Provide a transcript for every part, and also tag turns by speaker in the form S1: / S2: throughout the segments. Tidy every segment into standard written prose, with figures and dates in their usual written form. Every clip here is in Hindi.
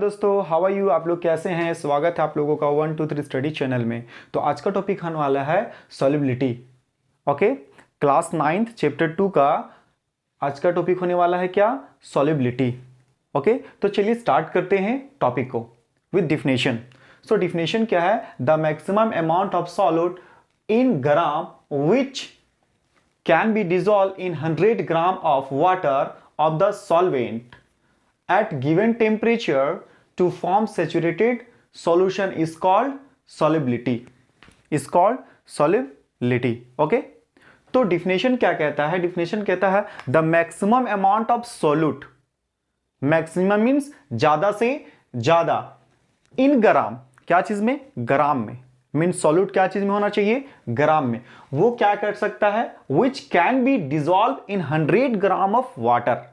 S1: दोस्तों, हाउ आर यू। आप लोग कैसे हैं? स्वागत है आप लोगों का 1 2 3 स्टडी चैनल में। तो आज का टॉपिक आने वाला है solubility. Okay, class 9th chapter 2 का आज का टॉपिक होने वाला है क्या? सॉल्युबिलिटी। ओके, तो चलिए स्टार्ट करते हैं टॉपिक को विद डिफिनेशन। सो डिफिनेशन क्या है? The maximum amount of solute in gram which can be dissolve in 100 gram of water of the solvent at given temperature to form saturated solution is called solubility, okay। तो डिफिनेशन क्या कहता है? डिफिनेशन कहता है the maximum amount of solute, maximum means ज्यादा से ज्यादा, इन ग्राम, क्या चीज में? ग्राम में। मींस सॉल्यूट क्या चीज में होना चाहिए? ग्राम में। वो क्या कर सकता है? Which can be dissolve in 100 gram of water,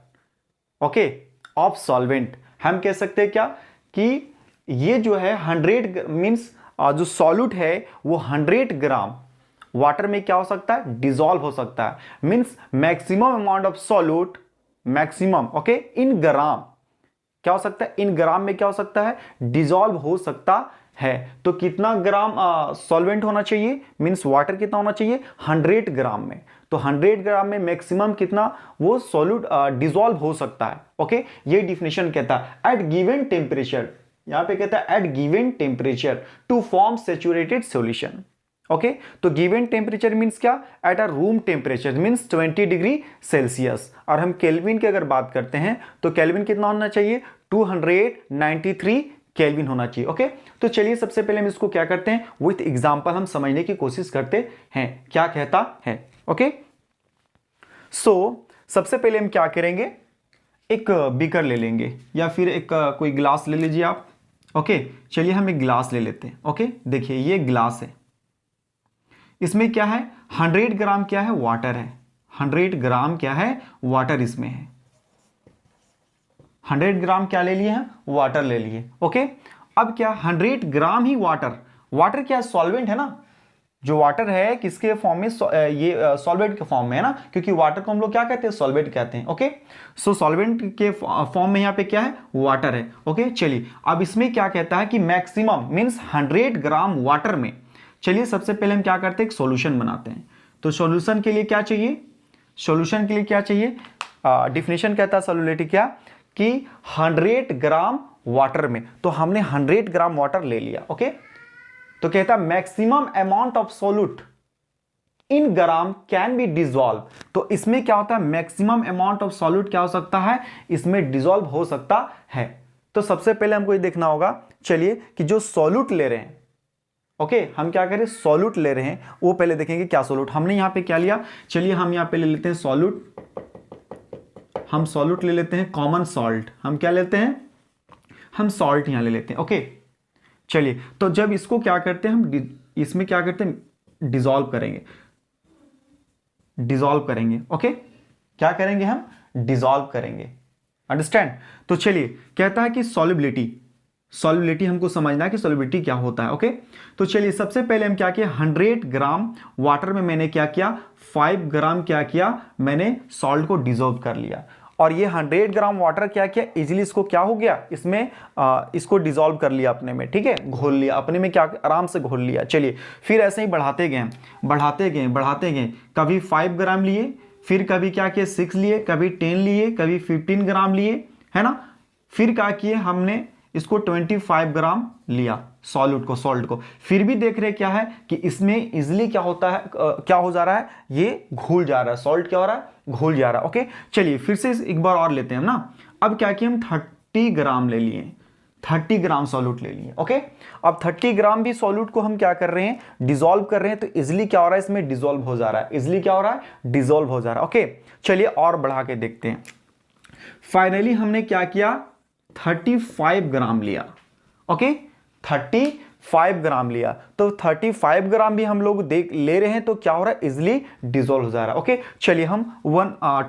S1: okay, of solvent. हम कह सकते हैं क्या कि ये जो है 100 मींस जो सॉल्यूट है वो 100 ग्राम वाटर में क्या हो सकता है? डिजॉल्व हो सकता है। Means maximum amount of solute, maximum, okay, in gram क्या हो सकता है? इन ग्राम में क्या हो सकता है? डिजॉल्व हो सकता है। तो कितना ग्राम सॉल्वेंट होना चाहिए? मींस वाटर कितना होना चाहिए? 100 ग्राम में। तो 100 ग्राम में मैक्सिमम कितना वो सॉल्यूट डिसॉल्व हो सकता है। ओके, ये डिफिनेशन कहता है एट गिवन टेम्परेचर, यहां पे कहता है at given temperature to form saturated solution. Okay, तो गिवन टेम्परेचर मींस क्या? At a room temperature means 20 degree Celsius. और हम केल्विन की अगर बात करते हैं तो केल्विन कितना होना चाहिए? 293 केल्विन होना चाहिए। ओके, तो चलिए सबसे पहले हम इसको क्या करते हैं, विथ एग्जांपल हम समझने की कोशिश करते हैं क्या कहता है। ओके, सो सबसे पहले हम क्या करेंगे, एक बीकर ले लेंगे या फिर एक कोई ग्लास ले लीजिए आप। ओके, चलिए हम एक ग्लास ले लेते हैं। ओके, देखिए ये ग्लास है, इसमें क्या है? 100 ग्राम क्या है? वाटर है। 100 ग्राम क्या है? वाटर इसमें है। 100 ग्राम क्या ले लिए हैं? वाटर ले लिए। ओके, अब क्या 100 ग्राम ही वाटर, वाटर क्या सॉल्वेंट है ना, जो वाटर है किसके फॉर्म में? ये सॉल्वेंट के फॉर्म में है ना, क्योंकि वाटर को हम लोग क्या कहते हैं? सॉल्वेंट कहते हैं। ओके, सो सॉल्वेंट के फॉर्म में यहाँ पे क्या है? वाटर है। ओके, चलिए अब इसमें क्या कहता है कि मैक्सिमम मींस 100 ग्राम वाटर में। चलिए सबसे पहले हम क्या करते हैं? एक सॉल्यूशन बनाते हैं। तो सॉल्यूशन के लिए क्या चाहिए? सॉल्यूशन के लिए क्या चाहिए? डिफिनेशन कहता है सॉल्युबिलिटी क्या कि 100 ग्राम वाटर में। तो हमने 100 ग्राम वाटर ले लिया। ओके, तो कहता है maximum amount of solute in gram can be dissolve. तो इसमें क्या होता है? मैक्सिमम अमाउंट ऑफ सॉल्यूट क्या हो सकता है? इसमें डिसॉल्व हो सकता है। तो सबसे पहले हमको ये देखना होगा, चलिए, कि जो सॉल्यूट ले रहे हैं, ओके, हम क्या करें? सॉल्यूट ले रहे हैं, वो पहले देखेंगे क्या सॉल्यूट। हमने यहां पे क्या लिया? चलिए हम यहां पे ले लेते हैं सॉल्यूट। हम सॉल्यूट ले लेते हैं कॉमन सॉल्ट। हम क्या लेते हैं? हम सॉल्ट यहां ले लेते हैं। ओके, चलिए, तो जब इसको क्या करते हैं हम, इसमें क्या करते हैं? डिसॉल्व करेंगे, डिसॉल्व करेंगे। ओके, क्या करेंगे हम? डिसॉल्व करेंगे। अंडरस्टैंड? तो चलिए, कहता है कि सॉल्युबिलिटी, सॉल्युबिलिटी हमको समझना है कि सॉल्युबिलिटी क्या होता है। ओके, तो चलिए सबसे पहले हम क्या किया? 100 ग्राम वाटर में मैंने क्या किया? 5 ग्राम क्या किया? मैंने सॉल्ट को डिसॉल्व कर लिया। और ये 100 ग्राम वाटर क्या किया? इजीली इसको क्या हो गया? इसमें इसको डिसॉल्व कर लिया अपने में। ठीक है, घोल लिया अपने में, क्या आराम से घोल लिया। चलिए फिर ऐसे ही बढ़ाते गए, बढ़ाते गए, बढ़ाते गए। कभी 5 ग्राम लिए, फिर कभी क्या किए? 6 लिए, कभी 10 लिए, कभी 15 ग्राम लिए, है ना। फिर क्या किए? हमने इसको 25 ग्राम लिया सॉल्यूट को, सॉल्ट को। फिर भी देख रहे क्या है कि इसमें इजीली क्या होता है, क्या हो जा रहा है? ये घुल जा रहा है, सॉल्ट क्या हो रहा है? घुल जा रहा है। ओके, चलिए फिर से एक बार और लेते हैं ना। अब क्या किया? हम 30 ग्राम ले लिए, 30 ग्राम सॉल्यूट ले लिए। ओके, अब 30 ग्राम भी सॉल्यूट को हम क्या कर रहे हैं? डिसॉल्व कर रहे हैं। तो इजिली क्या हो रहा है? इसमें डिसॉल्व हो जा रहा है। इजिली क्या हो रहा है? डिसॉल्व हो जा रहा है। ओके, चलिए और बढ़ा के देखते हैं। फाइनली हमने क्या किया? 35 ग्राम लिया। ओके, 35 ग्राम लिया। तो 35 ग्राम भी हम लोग ले रहे हैं, तो क्या हो रहा है? इजिली डिसॉल्व हो जा रहा है। ओके, चलिए हम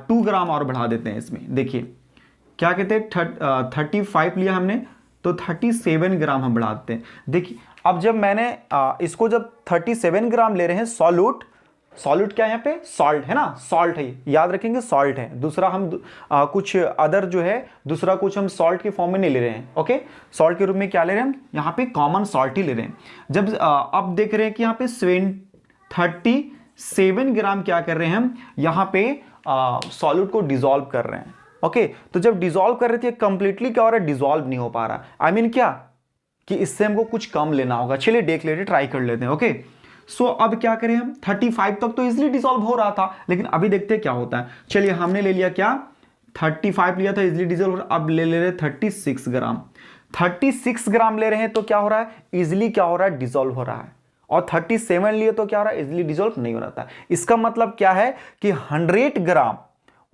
S1: 2 ग्राम और बढ़ा देते हैं इसमें। देखिए क्या कहते हैं? 35 लिया हमने, तो 37 ग्राम हम बढ़ा देते हैं। देखिए अब जब मैंने इसको जब 37 ग्राम ले रहे हैं सॉल्यूट, सॉल्यूट क्या है यहाँ पे, सॉल्ट है ना, सॉल्ट है, याद रखेंगे सॉल्ट है। दूसरा हम कुछ अदर जो है दूसरा कुछ हम सॉल्ट के फॉर्म में नहीं ले रहे हैं। ओके, सॉल्ट के रूप में क्या ले रहे हैं हम, यहाँ पे कॉमन सॉल्ट ही ले रहे हैं। जब अब देख रहे हैं कि यहाँ पे 37 ग्राम क्या कर रहे हैं हम, यहाँ पे सॉल्यूट को डिसॉल्व कर रहे हैं। ओके, तो जब डिसॉल्व कर रहे थे कंप्लीटली क्या हो रहा है, डिसॉल्व नहीं हो पा रहा। आई मीन क्या कि इससे हमको कुछ कम लेना होगा। चलिए देख लेते, ट्राई कर लेते हैं। ओके, सो अब क्या करें हम, 35 तक तो इजिली डिसॉल्व हो रहा था, लेकिन अभी देखते हैं क्या होता है। चलिए हमने ले लिया क्या, 35 लिया था इजिली डिसॉल्व, अब ले ले रहे 36 ग्राम। 36 ग्राम ले रहे हैं तो क्या हो रहा है, इजिली क्या हो रहा है, डिसॉल्व हो रहा है। और 37 लिए तो क्या हो रहा है, इजिली डिसॉल्व नहीं हो रहा था। इसका मतलब क्या है कि 100 ग्राम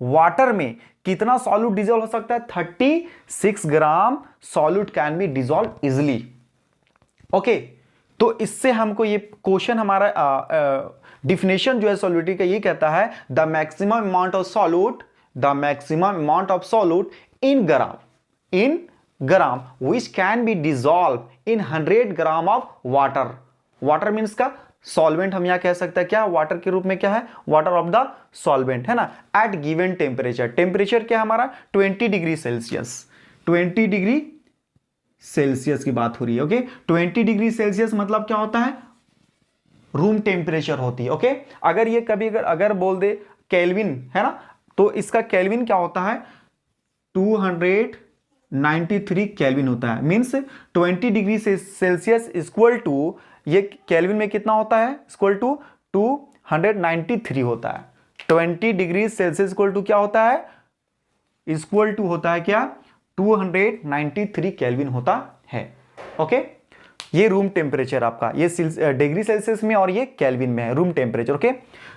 S1: वाटर में कितना सॉल्यूट डिसॉल्व हो सकता है, 36 gram solute can be dissolve easily. Okay, तो इससे हमको ये क्वेश्चन हमारा डिफिनेशन जो है सॉल्यूटी का ये कहता है, the maximum amount of solute, the maximum amount of solute in gram which can be dissolve in 100 gram of water. Water means का सॉल्वेंट हम यहां कह सकते हैं, क्या वाटर के रूप में क्या है, वाटर ऑफ द सॉल्वेंट है ना, एट गिवन टेम्परेचर। टेम्परेचर क्या है हमारा 20 डिग्री सेल्सियस, 20 डिग्री सेल्सियस की बात हो रही है। ओके, 20 डिग्री सेल्सियस मतलब क्या होता है, रूम टेम्परेचर होती है। ओके, अगर ये कभी अगर बोल दे केल्विन है ना, तो इसका केल्विन क्या होता है, 293 केल्विन होता है। Means 20 degree Celsius equal to, ये केल्विन में कितना होता है, इक्वल टू 293 होता है। 20 डिग्री सेल्सियस इक्वल टू क्या होता है, इक्वल टू होता है क्या, 293 केल्विन होता है। ओके, ये रूम टेम्परेचर आपका, ये डिग्री सेल्सियस में और ये केल्विन में है रूम टेम्परेचर। ओके,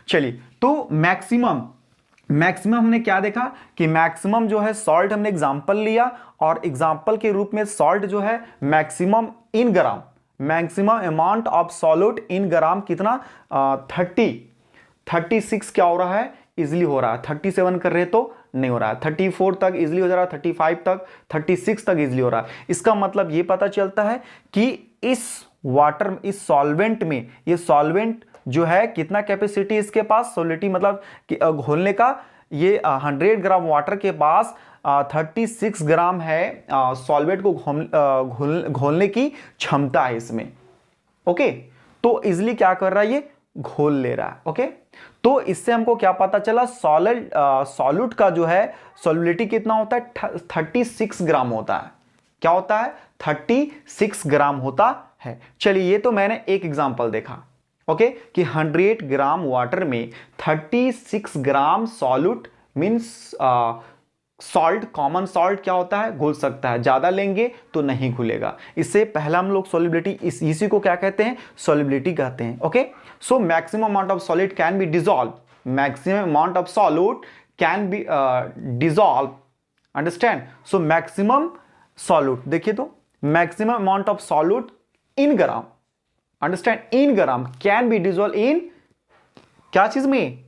S1: चलिए तो मैक्सिमम हमने क्या देखा कि मैक्सिमम जो है सॉल्ट हमने एग्जांपल लिया, और एग्जांपल के रूप में सॉल्ट जो है maximum in gram, maximum amount of solute in gram कितना, 36 क्या हो रहा है, इजिली हो रहा है। 37 कर रहे तो नहीं हो रहा है, 34 तक इजिली हो जा रहा है, 35 तक, 36 तक इजिली हो रहा है। इसका मतलब ये पता चलता है कि इस वाटर, इस सॉल्वेंट में, ये सॉल्वेंट जो है कितना कैपेसिटी इसके पास, सॉलिडिटी मतलब घोलने का, ये 100 ग्राम वाटर के पास 36 ग्राम है सॉल्वेंट को घोलने की क्षमता है इसमें। ओके, तो इजिली क्या कर रहा है, ये घोल ले रहा है। ओके, तो इससे हमको क्या पता चला, सॉल्यूट का जो है सॉल्युबिलिटी कितना होता है, 36 ग्राम होता है। क्या होता है, 36 ग्राम होता है। चलिए ये तो मैंने एक एग्जांपल देखा। ओके, कि 100 ग्राम वाटर में 36 gram solute means salt, common salt क्या होता है, घुल सकता है। ज्यादा लेंगे तो नहीं घुलेगा। इससे पहला हम लोग सॉल्युबिलिटी, इसी को क्या कहते हैं, सॉल्युबिलिटी कहते हैं। Okay, so maximum amount of solid can be dissolve, maximum amount of solute can be dissolve, understand. So maximum solute देखिए तो, maximum amount of solute in gram, understand, in gram can be dissolve in क्या चीज में,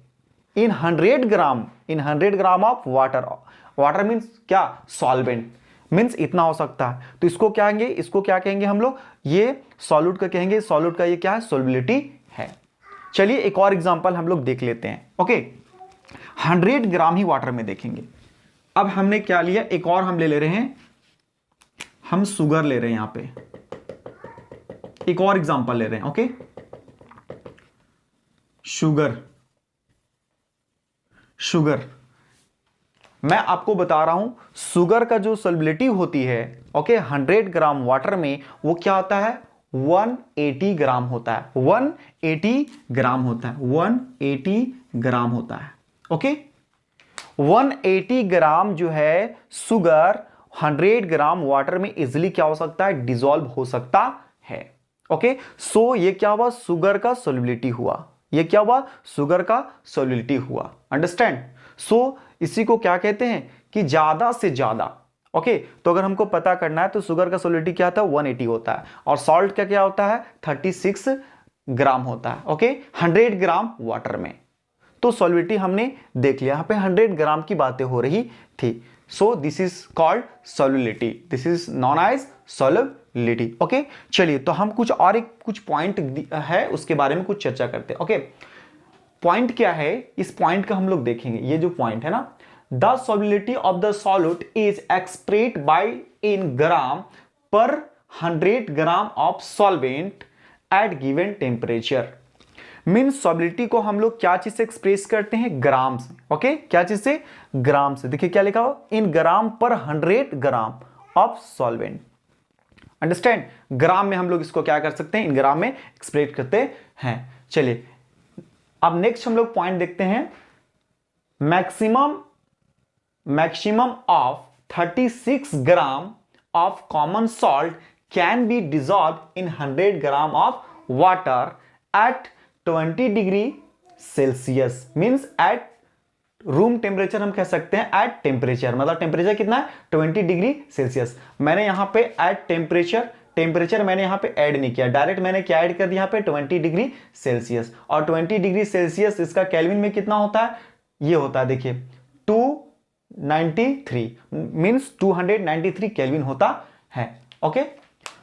S1: इन 100 ग्राम, इन 100 gram of water. Water means क्या, सॉल्वेंट मीन्स इतना हो सकता है। तो इसको क्या कहेंगे, इसको क्या कहेंगे हम लोग, ये सॉल्यूट का कहेंगे। सॉल्यूट का ये क्या है, सॉल्युबिलिटी है। चलिए एक और एग्जांपल हम लोग देख लेते हैं। ओके, 100 ग्राम ही वाटर में देखेंगे। अब हमने क्या लिया, एक और हम ले रहे हैं, हम शुगर ले रहे हैं। यहां पे एक और एग्जांपल ले रहे हैं। ओके, शुगर मैं आपको बता रहा हूं, शुगर का जो सॉल्युबिलिटी होती है, ओके, 100 ग्राम वाटर में वो क्या होता है, 180 ग्राम होता है। 180 ग्राम होता है, 180 ग्राम होता है। ओके, 180 ग्राम जो है शुगर 100 ग्राम वाटर में इजिली क्या हो सकता है, डिसॉल्व हो सकता है। ओके, सो ये क्या हुआ, शुगर का सॉल्युबिलिटी हुआ। ये क्या हुआ, शुगर का सॉल्युबिलिटी हुआ, अंडरस्टैंड। सो इसी को क्या कहते हैं कि ज्यादा से ज्यादा। ओके, तो अगर हमको पता करना है तो शुगर का सॉल्युबिलिटी क्या होता है, 180 होता है, और सॉल्ट का क्या होता है, 36 ग्राम होता है। ओके, 100 ग्राम वाटर में। तो सॉल्युबिलिटी हमने देख लिया, यहां पे 100 ग्राम की बातें हो रही थी। So this is called solubility, this is known as solubility. Okay, चलिए तो हम कुछ पॉइंट है उसके बारे में कुछ चर्चा करते हैं। ओके, पॉइंट क्या है, इस पॉइंट का हम लोग देखेंगे। ये जो पॉइंट है ना, the solubility of the solute is expressed by in gram per 100 gram of solvent at given temperature. Means solubility को हम लोग क्या चीज से एक्सप्रेस करते हैं, ग्राम से। ओके, क्या चीज से, ग्राम से। देखिए क्या लिखा हो, इन gram per 100 gram of solvent. Understand, ग्राम में हम लोग इसको क्या कर सकते हैं, इन ग्राम में एक्सप्रेस करते हैं। चलिए अब नेक्स्ट हम लोग पॉइंट देखते हैं। Maximum of 36 gram of common salt can be dissolve in 100 gram of water at 20 degree Celsius. Means at room temperature, हम कह सकते हैं एट टेम्परेचर, मतलब टेम्परेचर कितना है, 20 डिग्री सेल्सियस। मैंने यहां पे एट टेम्परेचर मैंने यहां पे ऐड नहीं किया, डायरेक्ट मैंने क्या ऐड कर दिया यहां पे 20 डिग्री सेल्सियस। और 20 डिग्री सेल्सियस इसका केल्विन में कितना होता है, ये होता है देखिए 293, मीन्स 293 केल्विन होता है। ओके,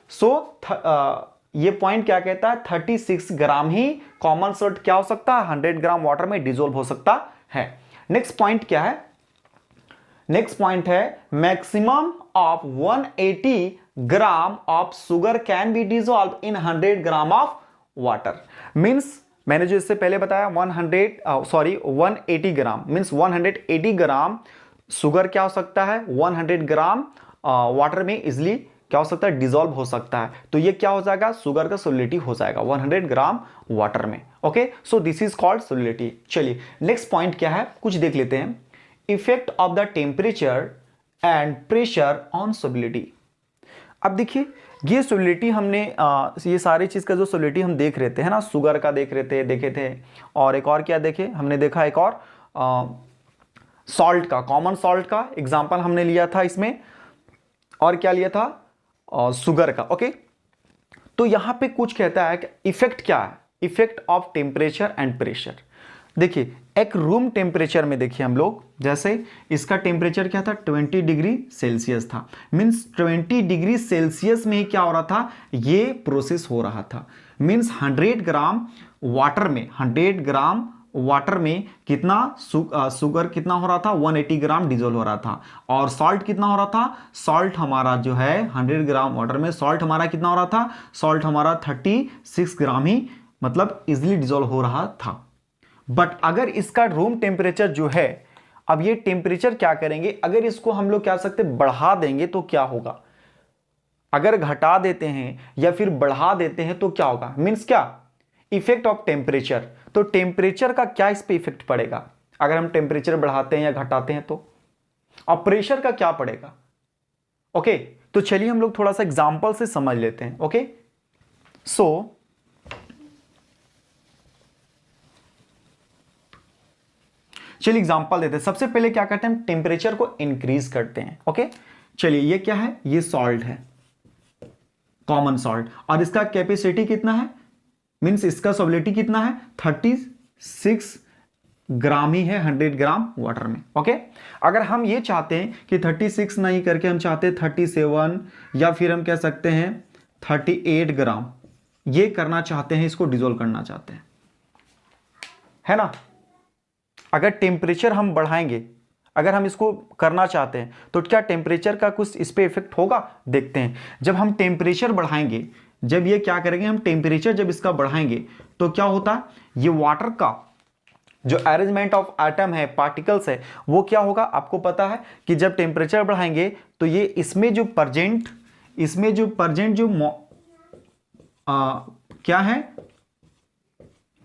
S1: सो ये पॉइंट क्या कहता है, 36 ग्राम ही कॉमन सॉल्ट क्या हो सकता है, 100 ग्राम वाटर में डिसॉल्व हो सकता है। नेक्स्ट पॉइंट क्या है, नेक्स्ट पॉइंट है maximum of 180 gram of sugar cane be dissolve in 100 gram of water. Means मैंने जो इससे पहले बताया 180 ग्राम, मीन्स 180 ग्राम शुगर क्या हो सकता है, 100 ग्राम वाटर में इजिली क्या हो सकता है, डिसॉल्व हो सकता है। तो ये क्या हो जाएगा, शुगर का सोलिडिटी हो जाएगा 100 ग्राम वाटर में। Okay, so this is called solidity. चलिए नेक्स्ट पॉइंट क्या है, कुछ देख लेते हैं। Effect of the temperature and pressure on solidity. अब देखिए ये सोलिडिटी हमने ये सारी चीज का जो सोलिडिटी हम देख रहे थे है ना, शुगर का देखे थे, और एक और क्या देखे हमने, देखा एक और सॉल्ट का, कॉमन सॉल्ट का एग्जांपल हमने लिया था इसमें, और क्या लिया था, शुगर का। ओके, तो यहां पे कुछ कहता है कि इफेक्ट क्या है, effect of temperature and pressure. देखिए एक रूम टेम्परेचर में देखिए हम लोग, जैसे इसका टेम्परेचर क्या था, 20 डिग्री सेल्सियस था। मीन्स 20 डिग्री सेल्सियस में ही क्या हो रहा था, ये प्रोसेस हो रहा था। मीन्स 100 ग्राम वाटर में, 100 ग्राम वाटर में कितना शुगर कितना हो रहा था, 180 ग्राम डिसॉल्व हो रहा था। और सॉल्ट कितना हो रहा था, सॉल्ट हमारा जो है 100 ग्राम वाटर में सॉल्ट हमारा कितना हो रहा था, सॉल्ट हमारा 36 ग्राम ही मतलब इजिली डिसॉल्व हो रहा था। बट अगर इसका रूम टेम्परेचर जो है, अब ये टेम्परेचर क्या करेंगे, अगर इसको हम लोग क्या सकते बढ़ा देंगे तो क्या होगा, अगर घटा देते हैं या फिर बढ़ा देते हैं तो क्या होगा, मीन्स क्या, इफेक्ट ऑफ टेम्परेचर। तो टेम्परेचर का क्या इस पे इफेक्ट पड़ेगा अगर हम टेम्परेचर बढ़ाते हैं या घटाते हैं तो, और प्रेशर का क्या पड़ेगा। ओके, तो चलिए हम लोग थोड़ा सा एग्जांपल से समझ लेते हैं। ओके, सो चलिए एग्जांपल देते हैं। सबसे पहले क्या करते हैं, हम टेम्परेचर को इंक्रीज करते हैं। ओके, चलिए ये क्या है, ये सॉल्ट है, कॉमन सॉल्ट, और इसका कैपेसिटी कितना है, मीन्स इसका सोलिडिटी कितना है, 36 ग्राम ही है 100 ग्राम वाटर में। ओके, अगर हम ये चाहते हैं कि 36 नहीं करके हम चाहते हैं 37 या फिर हम कह सकते हैं 38 ग्राम, ये करना चाहते हैं, इसको डिसॉल्व करना चाहते हैं, है ना। अगर टेम्परेचर हम बढ़ाएंगे, अगर हम इसको करना चाहते हैं तो क्या टेम्परेचर का कुछ इस पे इफेक्ट होगा, देखते हैं। जब हम टेम्परेचर बढ़ाएंगे, जब ये क्या करेंगे, हम टेम्परेचर जब इसका बढ़ाएंगे तो क्या होता है, ये वाटर का जो अरेंजमेंट ऑफ एटम है, पार्टिकल्स है, वो क्या होगा, आपको पता है कि जब टेम्परेचर बढ़ाएंगे तो ये इसमें जो प्रजेंट जो क्या है,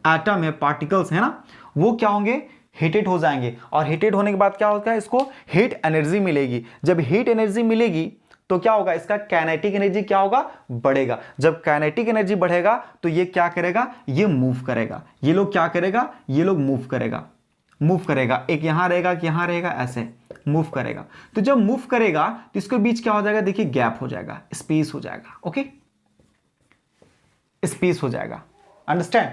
S1: एटम है, पार्टिकल्स है ना, वो क्या होंगे, हीटेड हो जाएंगे। और हीटेड होने के बाद क्या होता है, इसको हीट एनर्जी मिलेगी। जब हीट एनर्जी मिलेगी तो क्या होगा, इसका काइनेटिक एनर्जी क्या होगा, बढ़ेगा। जब काइनेटिक एनर्जी बढ़ेगा तो ये क्या करेगा, ये मूव करेगा। ये लोग क्या करेगा, ये लोग मूव करेगा, एक यहां रहेगा कि यहां रहेगा, ऐसे मूव करेगा। तो जब मूव करेगा तो इसके बीच क्या हो जाएगा, देखिए गैप हो जाएगा, स्पेस हो जाएगा। ओके, स्पेस हो जाएगा, अंडरस्टैंड।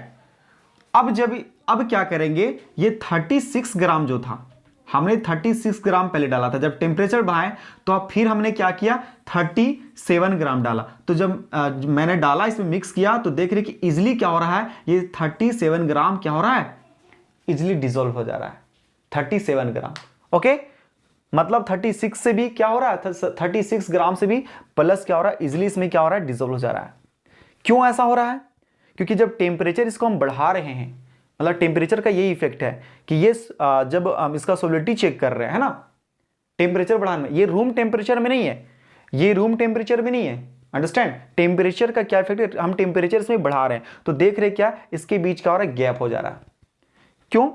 S1: अब क्या करेंगे, ये 36 ग्राम जो था, हमने 36 ग्राम पहले डाला था, जब टेम्परेचर बढ़ाए तो अब फिर हमने क्या किया, 37 ग्राम डाला। तो जब मैंने डाला, इसमें मिक्स किया, तो देख रहे कि इजिली क्या हो रहा है, ये 37 ग्राम क्या हो रहा है, इजिली डिजोल्व हो जा रहा है 37 ग्राम। ओके, मतलब 36 से भी क्या हो रहा है, 36 ग्राम से भी प्लस क्या हो रहा है, इजिली इसमें क्या हो रहा है, डिजोल्व हो जा रहा है। क्यों ऐसा हो रहा है? क्योंकि जब टेम्परेचर इसको हम बढ़ा रहे हैं, मतलब टेम्परेचर का यही इफेक्ट है कि ये जब हम इसका सोलिडिटी चेक कर रहे हैं, है ना, टेम्परेचर बढ़ाने में, ये रूम टेम्परेचर में नहीं है, ये रूम टेम्परेचर में नहीं है, अंडरस्टैंड। टेम्परेचर का क्या इफेक्ट है, हम टेम्परेचर इसमें बढ़ा रहे हैं, तो देख रहे क्या, इसके बीच क्या हो रहा है, गैप हो जा रहा है। क्यों?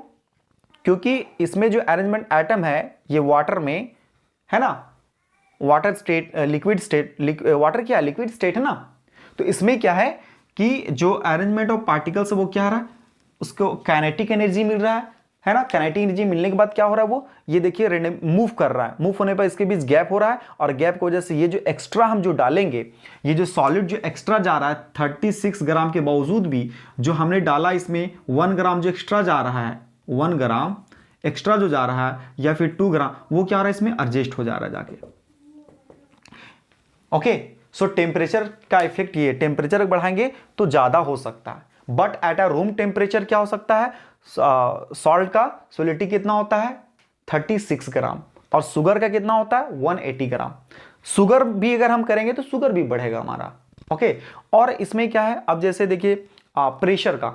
S1: क्योंकि इसमें जो अरेंजमेंट एटम है ये वाटर में है ना, water state, liquid state, water क्या है, लिक्विड स्टेट है ना, तो इसमें क्या है कि जो अरेंजमेंट ऑफ पार्टिकल्स है वो क्या हो रहा है, उसको काइनेटिक एनर्जी मिल रहा है ना, काइनेटिक एनर्जी मिलने के बाद क्या हो रहा है, वो ये देखिए रैंडम मूव कर रहा है, मूव होने पर इसके बीच गैप हो रहा है, और गैप की वजह से ये जो एक्स्ट्रा हम जो डालेंगे, ये जो सॉलिड जो एक्स्ट्रा जा रहा है 36 ग्राम के बावजूद भी जो हमने डाला इसमें 1 ग्राम जो एक्स्ट्रा जा रहा है, 1 ग्राम एक्स्ट्रा जो जा रहा है या फिर 2 ग्राम, वो क्या हो रहा है, इसमें एडजस्ट हो जा रहा है जाके। ओके, सो टेम्परेचर का इफेक्ट, ये टेम्परेचर बढ़ाएंगे तो ज्यादा हो सकता है, but at a room temperature क्या हो सकता है, सॉल्ट का सोलिडिटी कितना होता है 36 ग्राम, और शुगर का कितना होता है 180 ग्राम। शुगर भी अगर हम करेंगे तो शुगर भी बढ़ेगा हमारा। ओके, और इसमें क्या है, अब जैसे देखिए प्रेशर का,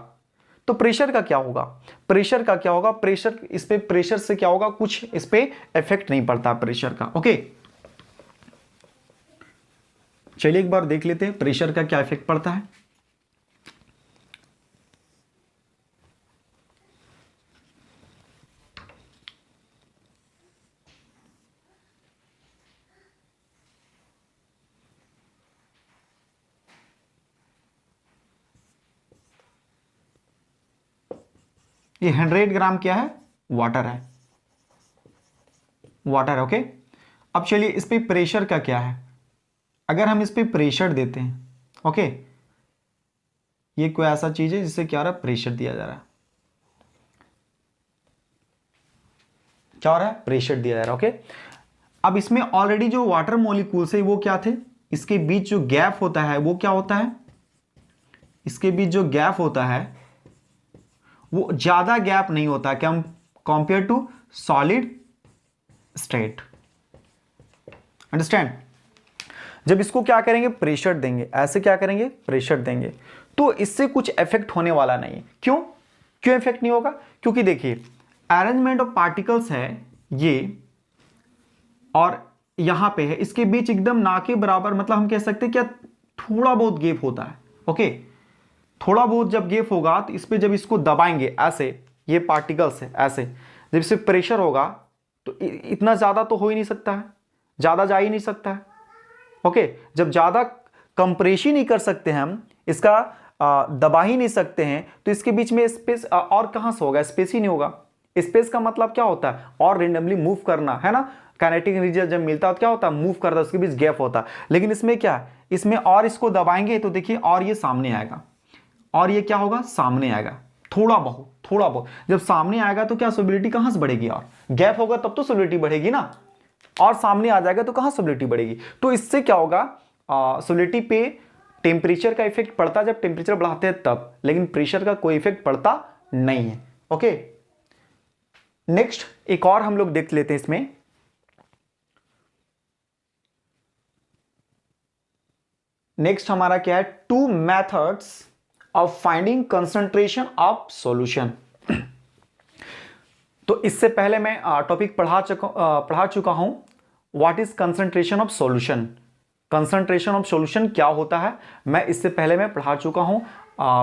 S1: तो प्रेशर का क्या होगा, प्रेशर का क्या होगा, प्रेशर इस पे, प्रेशर से क्या होगा, कुछ इस पे इफेक्ट नहीं पड़ता प्रेशर का। ओके, चलिए एक बार देख लेते हैं प्रेशर का क्या इफेक्ट पड़ता है। ये 100 ग्राम क्या है, वाटर है, वाटर है। ओके, अब चलिए इस पे प्रेशर का क्या है, अगर हम इस पे प्रेशर देते हैं, ओके, ये कोई ऐसा चीज है जिससे क्या हो रहा है, प्रेशर दिया जा रहा है, क्या हो रहा है, प्रेशर दिया जा रहा है। ओके, अब इसमें ऑलरेडी जो वाटर मॉलिक्यूल्स है वो क्या थे, इसके बीच जो गैप होता है वो क्या होता है, इसके बीच जो गैप होता है वो ज्यादा गैप नहीं होता क्या, हम compare to solid state, understand. जब इसको क्या करेंगे, प्रेशर देंगे, ऐसे क्या करेंगे, प्रेशर देंगे, तो इससे कुछ इफेक्ट होने वाला नहीं है। क्यों, क्यों इफेक्ट नहीं होगा, क्योंकि देखिए अरेंजमेंट ऑफ पार्टिकल्स है ये, और यहां पे है, इसके बीच एकदम ना के बराबर, मतलब हम कह सकते हैं क्या, थोड़ा बहुत गैप होता है। ओके, थोड़ा बहुत जब गैप होगा तो इस पे जब इसको दबाएंगे ऐसे, ये पार्टिकल्स है ऐसे, जब इस पे प्रेशर होगा तो इतना ज्यादा तो हो ही नहीं सकता है, ज्यादा जा ही नहीं सकता है। ओके, जब ज्यादा कंप्रेस ही नहीं कर सकते हैं हम, इसका दबा ही नहीं सकते हैं, तो इसके बीच में स्पेस और कहां से होगा, स्पेस ही नहीं होगा। स्पेस का मतलब क्या होता है, और रेंडमली मूव करना, है ना, काइनेटिक एनर्जी जब मिलता है तो क्या होता है, मूव करता है, उसके बीच गैप होता है। लेकिन इसमें क्या है, इसमें और इसको दबाएंगे तो देखिए और ये सामने आएगा, और ये क्या होगा, सामने आएगा, थोड़ा बहुत, थोड़ा बहुत जब सामने आएगा तो क्या सोलिडिटी कहां से बढ़ेगी, और गैप होगा तब तो सोलिडिटी बढ़ेगी ना, और सामने आ जाएगा तो कहां सोलिडिटी बढ़ेगी। तो इससे क्या होगा, सोलिडिटी पे टेम्परेचर का इफेक्ट पड़ता है जब टेम्परेचर बढ़ाते हैं तब, लेकिन प्रेशर का कोई इफेक्ट पड़ता नहीं है। ओके, नेक्स्ट एक और हम लोग देख लेते हैं इसमें, नेक्स्ट हमारा क्या है, 2 methods of finding concentration of solution. तो इससे पहले मैं टॉपिक पढ़ा चुका हूं, what is concentration of solution, concentration of solution क्या होता है, मैं इससे पहले मैं पढ़ा चुका हूं।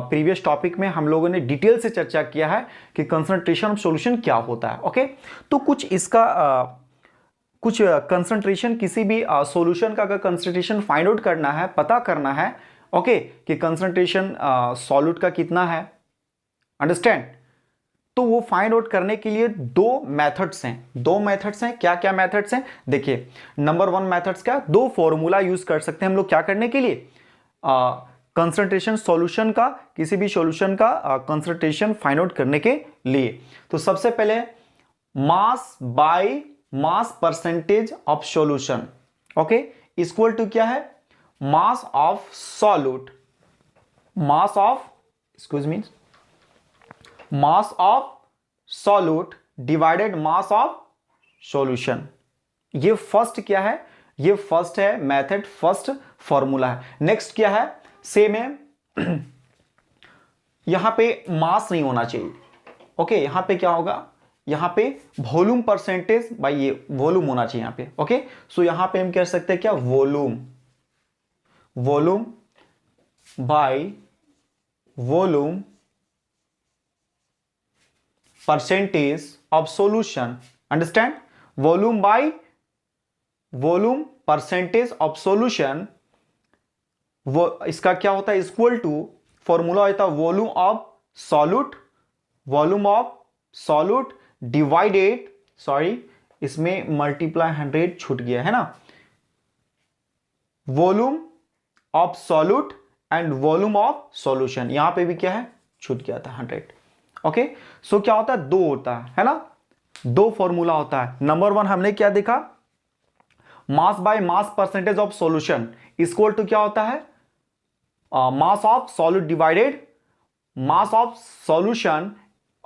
S1: प्रीवियस टॉपिक में हम लोगों ने डिटेल से चर्चा किया है कि कंसंट्रेशन ऑफ सॉल्यूशन क्या होता है। ओके, तो कुछ इसका कुछ कंसंट्रेशन, किसी भी सॉल्यूशन का अगर कंसंट्रेशन फाइंड आउट करना है, पता करना है, ओके, कि कंसंट्रेशन सॉल्यूट का कितना है, अंडरस्टैंड, तो वो फाइंड आउट करने के लिए 2 मेथड्स हैं, 2 मेथड्स हैं। क्या क्या मेथड्स हैं, देखिए नंबर 1 मेथड्स क्या, 2 फॉर्मूला यूज कर सकते हैं हम लोग क्या करने के लिए, कंसंट्रेशन सॉल्यूशन का, किसी भी सॉल्यूशन का कंसंट्रेशन फाइंड आउट करने के लिए। तो सबसे पहले mass by mass percentage of solution, okay, equal to क्या है, mass of solute, mass of, excuse me, mass of solute divided mass of solution. ये फर्स्ट क्या है, ये फर्स्ट है मेथड, फर्स्ट फॉर्मूला है। नेक्स्ट क्या है, सेम है, यहां पे मास नहीं होना चाहिए। ओके, यहां पे क्या होगा, यहां पे वॉल्यूम परसेंटेज बाय ये वॉल्यूम होना चाहिए यहां पे। ओके, सो यहां पे हम कह सकते हैं क्या, volume, volume by volume percentage of solution. Understand, volume by volume percentage of solution, वो इसका क्या होता है, इक्वल टू, फॉर्मूला होता है volume of solute, volume of solute divided, sorry इसमें मल्टीप्लाई 100 छूट गया है ना, volume of solute and volume of solution, यहां पे भी क्या है, छूट गया था 100। ओके, सो क्या होता है, दो होता है ना, दो फॉर्मूला होता है। नंबर वन हमने क्या देखा, mass by mass percentage of solution equal to क्या होता है, mass of solute divided mass of solution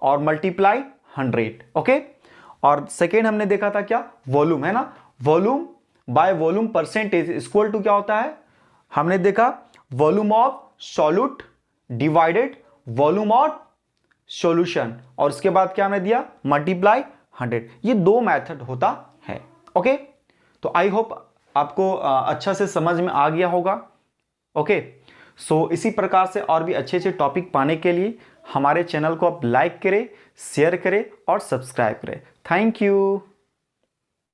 S1: और मल्टीप्लाई 100। ओके, और सेकेंड हमने देखा था क्या, वॉल्यूम है ना, volume by volume percentage equal to क्या होता है, हमने देखा volume of solute divided volume of solution, और उसके बाद क्या हमने दिया, मल्टीप्लाई 100। ये दो मेथड होता है। ओके, तो आई होप आपको अच्छा से समझ में आ गया होगा। ओके, सो इसी प्रकार से और भी अच्छे अच्छे टॉपिक पाने के लिए हमारे चैनल को आप लाइक करें, शेयर करें और सब्सक्राइब करें। Thank you.